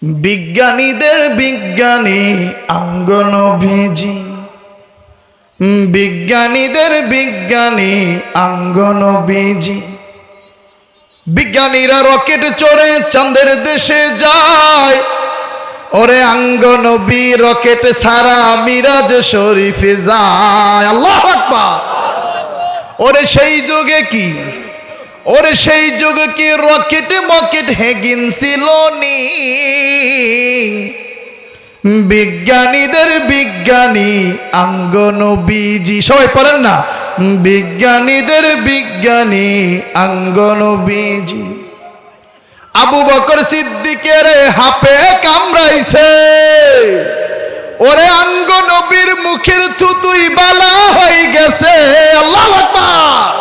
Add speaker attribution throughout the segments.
Speaker 1: বিজ্ঞানীদের বিজ্ঞানী অঙ্গ নবীজি, বিজ্ঞানীদের বিজ্ঞানী অঙ্গ নবীজি। বিজ্ঞানীরা রকেট চড়ে চাঁদের দেশে যায়, ওরে অঙ্গ নবী রকেট সারা মিরাজ শরীফে যায়। আল্লাহু আকবার। ওরে সেই যুগে কি, ওরে সেই যুগে কি রকেট মকেট হেগিন ছিল নি। বিজ্ঞানীদের বিজ্ঞানী অঙ্গ নবীজি, সবাই পড়েন না, বিজ্ঞানীদের বিজ্ঞানী অঙ্গ নবীজি। আবু বকর সিদ্দিকের হাপে কামড়াইছে, ওরে অঙ্গ নবীর মুখের থুতুই বালা হয়ে গেছে। আল্লাহু আকবার।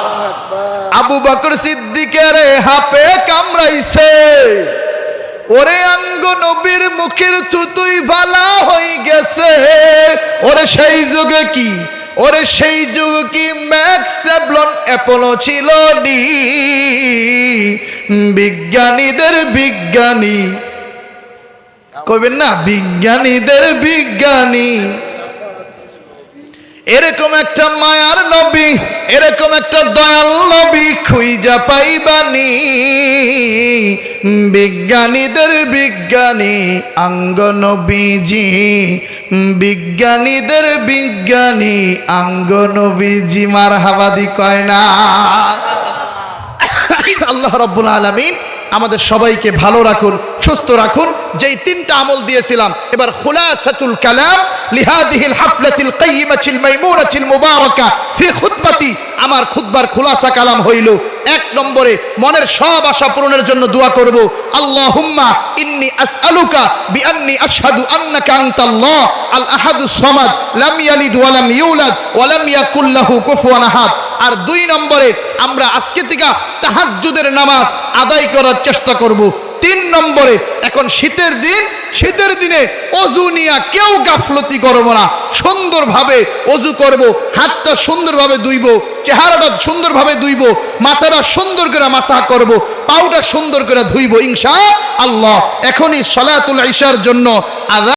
Speaker 1: আবু বকর সিদ্দিকের হাপে কামড়াইছে, ওরে অঙ্গ নবীর মুখের থুতুই বালা হয়ে গেছে। ওরে সেই যুগে কি, ওরে সেই যুগে কি ম্যাক্স স্যাভলন অ্যাপোলো ছিল নি। বিজ্ঞানীদের বিজ্ঞানী, কইবেন না, বিজ্ঞানীদের বিজ্ঞানী। এরকম একটা মায়ার নবী, এরকম একটা দয়াল নবী খুঁজা পাইবানি। বিজ্ঞানীদের বিজ্ঞানী অঙ্গ নবীজি, বিজ্ঞানীদের বিজ্ঞানী অঙ্গ নবীজি। মারহাবাদি কয় না। আল্লাহ রাব্বুল আলামিন আমাদের সবাইকে ভালো রাখুন, সুস্থ রাখুন। যেই তিনটা আমল দিয়েছিলাম, এবার খুলাসাতুল কালাম লিহাদিহিল হাফলাতিল কাইয়িমাতিল মাইমুনাতিল মুবারাকা ফি খুতবাতি। আমার খুতবার খুলাসা কালাম হইল, এক নম্বরে মনের সব আশা পূরণের জন্য দোয়া করব। আল্লাহুম্মা ইন্নী আসআলুকা বিআন্নী আশহাদু আন্নাকা আনতাল্লাহ আল আহাদুস সামাদ লাম ইয়ালিদ ওয়া লাম ইউলাদ ওয়া লাম ইয়াকুল লাহু কুফুয়ান আহাদ। আর দুই নম্বরে আমরা আজকে থেকে তাহাজ্জুদের নামাজ আদায় করার চেষ্টা করব। তিন নম্বরে, এখন শীতের দিন, শীতের দিনে অজু নিয়ে কেউ গাফলতি করবো না, সুন্দরভাবে অজু করব, হাতটা সুন্দরভাবে ধুইব, চেহারাটা সুন্দরভাবে ধুইব, মাথাটা সুন্দর করে মাসাহ করব, পাউটা সুন্দর করে ধুইব ইনশাআল্লাহ। এখনই সালাতুল ইশার জন্য আযান